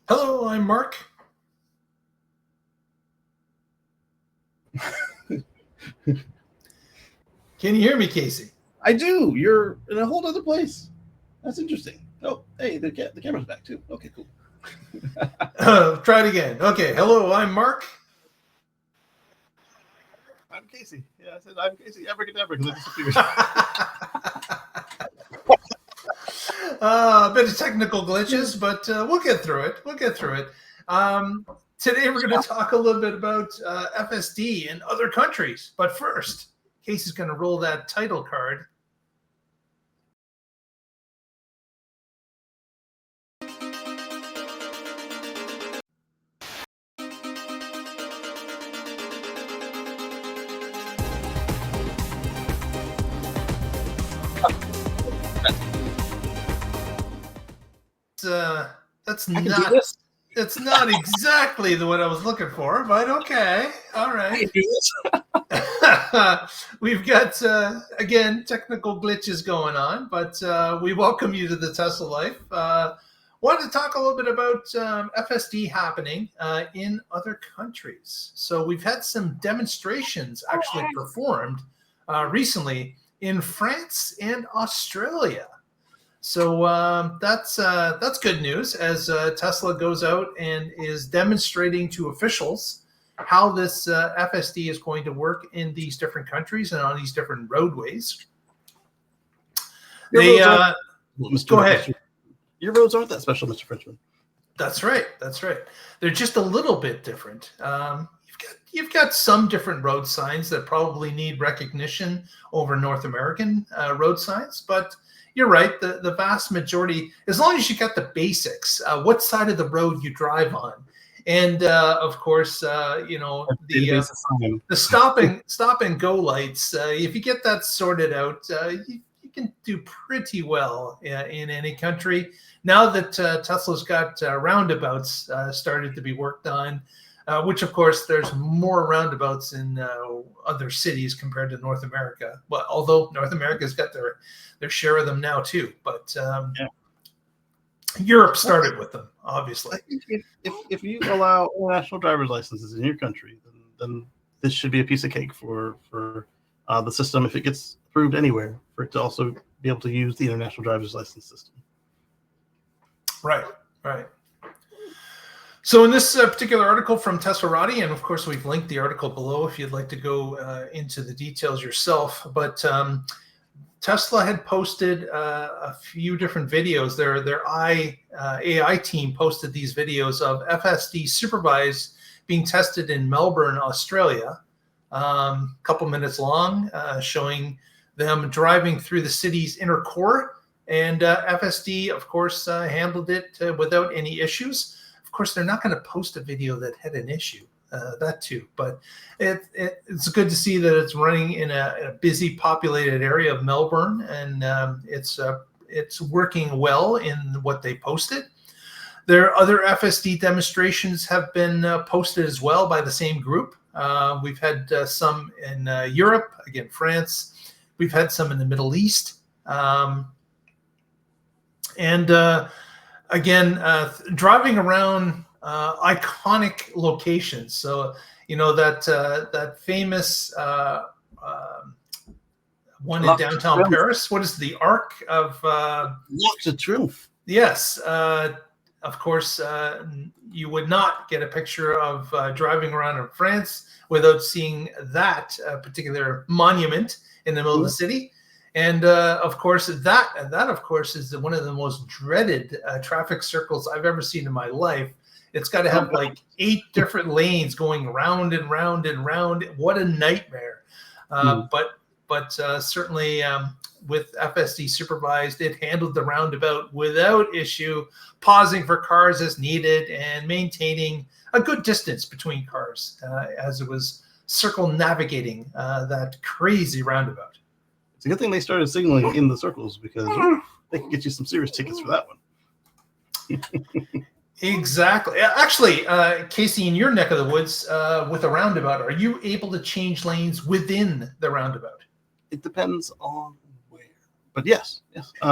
Hello, I'm Mark. Can you hear me, Casey? I do. You're in a whole other place. That's interesting. Oh, hey, the camera's back too. Okay, cool. Try it again. Okay, hello, I'm Mark. I'm Casey. Yeah, I said I'm Casey. Abracadabra, because it disappeared. A bit of technical glitches, but we'll get through it. Today we're going to talk a little bit about FSD in other countries. But first, Casey's going to roll that title card. That's not exactly the what I was looking for, but okay. All right. We've got, again, technical glitches going on, but we welcome you to the Tesla Life. Wanted to talk a little bit about FSD happening in other countries. So we've had some demonstrations actually performed recently in France and Australia. So that's good news as Tesla goes out and is demonstrating to officials how this FSD is going to work in these different countries and on these different roadways. Go ahead. Your roads aren't that special, Mr. Frenchman. That's right. They're just a little bit different. You've got some different road signs that probably need recognition over North American road signs, but you're right. The vast majority, as long as you got the basics, what side of the road you drive on, and of course, the stop and go lights. If you get that sorted out, you can do pretty well in any country. Now that Tesla's got roundabouts started to be worked on, which of course there's more roundabouts in other cities compared to North America. Well, although North America's got their share of them now too, but Europe started with them, obviously. If you allow international driver's licenses in your country, then this should be a piece of cake for the system if it gets approved anywhere, for it to also be able to use the international driver's license system. Right. So in this particular article from Teslarati, and of course we've linked the article below if you'd like to go into the details yourself, but Tesla had posted a few different videos. Their AI team posted these videos of FSD supervised being tested in Melbourne, Australia, a couple minutes long, showing them driving through the city's inner core. And FSD, of course, handled it without any issues. Of course, they're not going to post a video that had an issue, that too. But it's good to see that it's running in a busy, populated area of Melbourne, and it's working well in what they posted. Their other FSD demonstrations have been posted as well by the same group. We've had some in Europe, again, France. We've had some in the Middle East. Driving around iconic locations. So, that famous one in downtown Paris. What is the Arc of Arc de Triomphe? Yes. Of course, you would not get a picture of driving around in France without seeing that particular monument in the middle of the city. And of course, that is one of the most dreaded traffic circles I've ever seen in my life. It's got to have like 8 different lanes going round and round and round. What a nightmare! But certainly with FSD supervised, it handled the roundabout without issue, pausing for cars as needed and maintaining a good distance between cars as it was circumnavigating that crazy roundabout. It's a good thing they started signaling in the circles, because they can get you some serious tickets for that one. Exactly. Actually, Casey, in your neck of the woods with a roundabout, are you able to change lanes within the roundabout? It depends on where. But yes.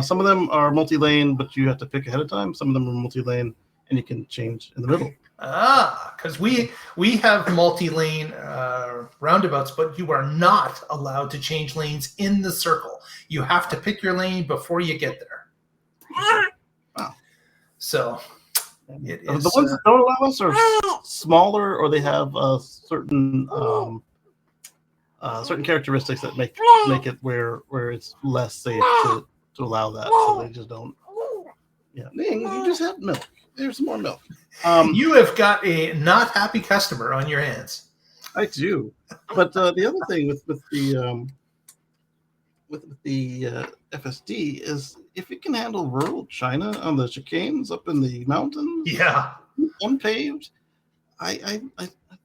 Some of them are multi-lane, but you have to pick ahead of time. Some of them are multi-lane, and you can change in the middle. Because we have multi-lane roundabouts, but you are not allowed to change lanes in the circle. You have to pick your lane before you get there. Wow. So it is the ones that don't allow us are smaller, or they have certain certain characteristics that make it where it's less safe to allow that. So they just don't. Yeah, you just had milk. There's some more milk. You have got a not happy customer on your hands. I do. But the other thing with the FSD is if it can handle rural China on the chicanes up in the mountains, yeah, unpaved, I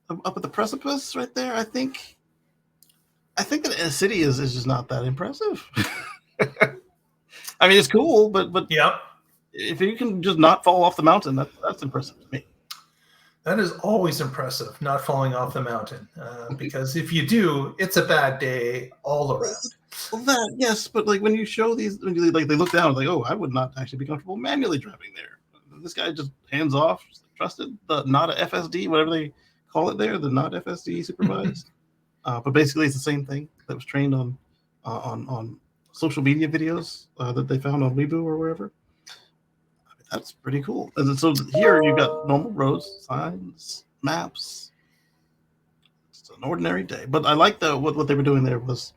up at the precipice right there, I think that a city is just not that impressive. I mean, it's cool, but yeah. If you can just not fall off the mountain, that's impressive to me. That is always impressive, not falling off the mountain, because if you do, it's a bad day all around. Well, that yes, but like when you show these, when you, like they look down, like, oh, I would not actually be comfortable manually driving there. This guy just hands off, trusted, the not a FSD, whatever they call it there, the not FSD supervised. But basically, it's the same thing that was trained on social media videos that they found on Weibo or wherever. That's pretty cool. And so here you've got normal roads, signs, maps. It's an ordinary day. But I like what they were doing there was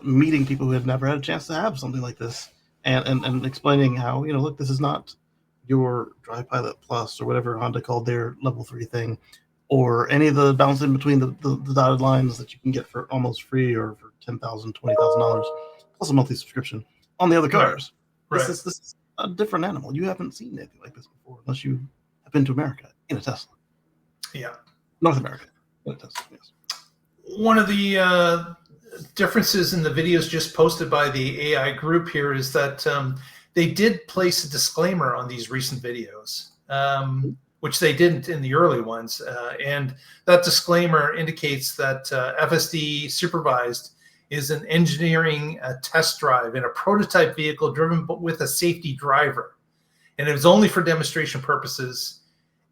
meeting people who had never had a chance to have something like this and explaining how, look, this is not your Drive Pilot Plus or whatever Honda called their level 3 thing, or any of the bouncing between the dotted lines that you can get for almost free or for $10,000, $20,000 plus a monthly subscription on the other cars. Right. This is a different animal. You haven't seen anything like this before unless you have been to America in a Tesla. Yeah. North America in a Tesla, yes. One of the differences in the videos just posted by the AI group here is that they did place a disclaimer on these recent videos, which they didn't in the early ones. And that disclaimer indicates that FSD supervised is an engineering test drive in a prototype vehicle driven with a safety driver. And it was only for demonstration purposes.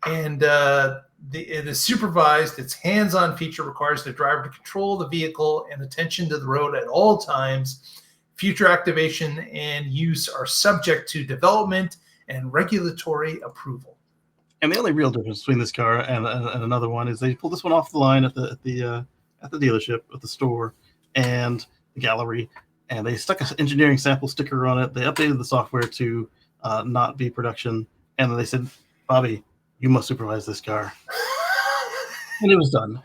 And it is supervised. Its hands-on feature requires the driver to control the vehicle and attention to the road at all times. Future activation and use are subject to development and regulatory approval. And the only real difference between this car and another one is they pulled this one off the line at the dealership, at the store, and the gallery, and they stuck an engineering sample sticker on it. They updated the software to not be production, and then they said, Bobby, you must supervise this car. And it was done.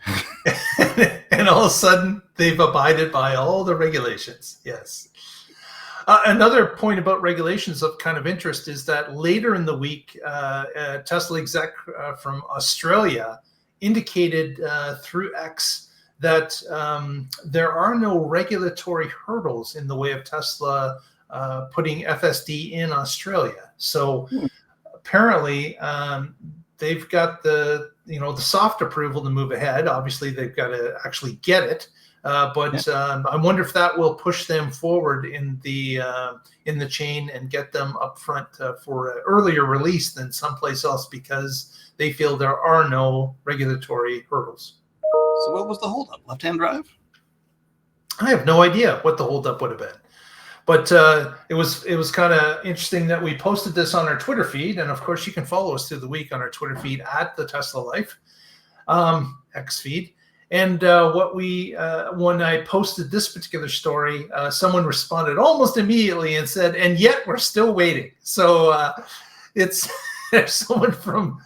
And all of a sudden, they've abided by all the regulations. Yes. Another point about regulations of kind of interest is that later in the week, a Tesla exec from Australia indicated through X that there are no regulatory hurdles in the way of Tesla putting FSD in Australia. So apparently they've got the soft approval to move ahead. Obviously, they've got to actually get it. But I wonder if that will push them forward in the chain and get them up front for an earlier release than someplace else, because they feel there are no regulatory hurdles. So what was the holdup? Left-hand drive? I have no idea what the holdup would have been. But it was kind of interesting that we posted this on our Twitter feed. And of course, you can follow us through the week on our Twitter feed at the Tesla Life X feed. And when I posted this particular story, someone responded almost immediately and said, and yet we're still waiting. So there's someone from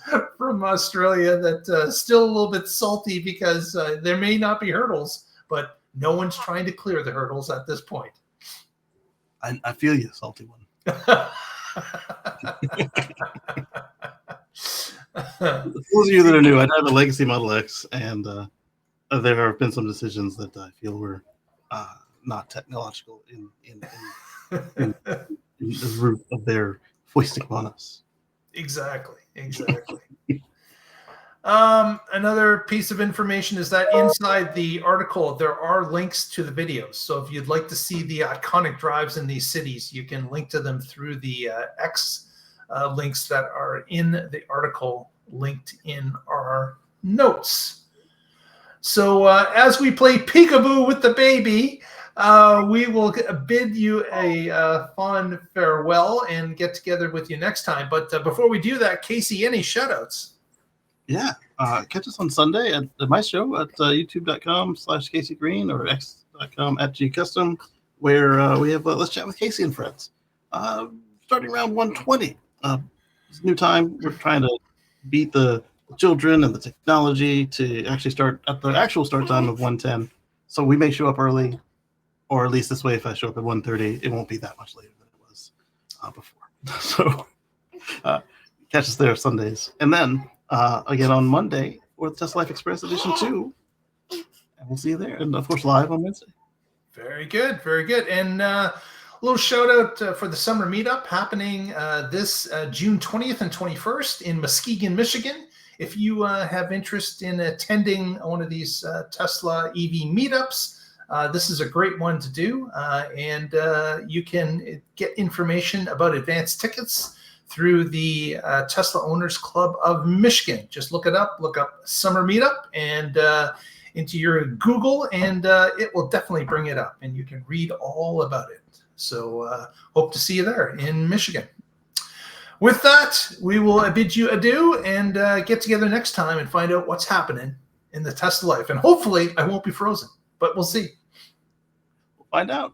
Australia that's still a little bit salty because there may not be hurdles, but no one's trying to clear the hurdles at this point. I feel you, salty one. For those of you that are new, I drive a Legacy Model X, and there have been some decisions that I feel were not technological in the root of their foisting upon us. Exactly. Another piece of information is that inside the article, there are links to the videos. So if you'd like to see the iconic drives in these cities, you can link to them through the X links that are in the article linked in our notes. So as we play peekaboo with the baby, we will bid you a fond farewell and get together with you next time. But before we do that, Casey, any shout-outs? Yeah. Catch us on Sunday at my show at youtube.com/Casey Green or x.com/GCustom, where we have Let's Chat with Casey and Friends. Starting around 1:20. It's a new time. We're trying to beat the children and the technology to actually start at the actual start time of 1:10. So we may show up early, or at least this way, if I show up at 1:30, it won't be that much later than it was before. So catch us there Sundays. And then again on Monday for the Tesla Life Express Edition 2. And we'll see you there. And of course, live on Wednesday. Very good. Very good. And a little shout out for the summer meetup happening this June 20th and 21st in Muskegon, Michigan. If you have interest in attending one of these Tesla EV meetups, this is a great one to do. And you can get information about advanced tickets through the Tesla Owners Club of Michigan. Just look it up, look up summer meetup and into your Google, and it will definitely bring it up and you can read all about it. So hope to see you there in Michigan. With that, we will bid you adieu and get together next time and find out what's happening in the Tesla life. And hopefully I won't be frozen, but we'll see. We'll find out.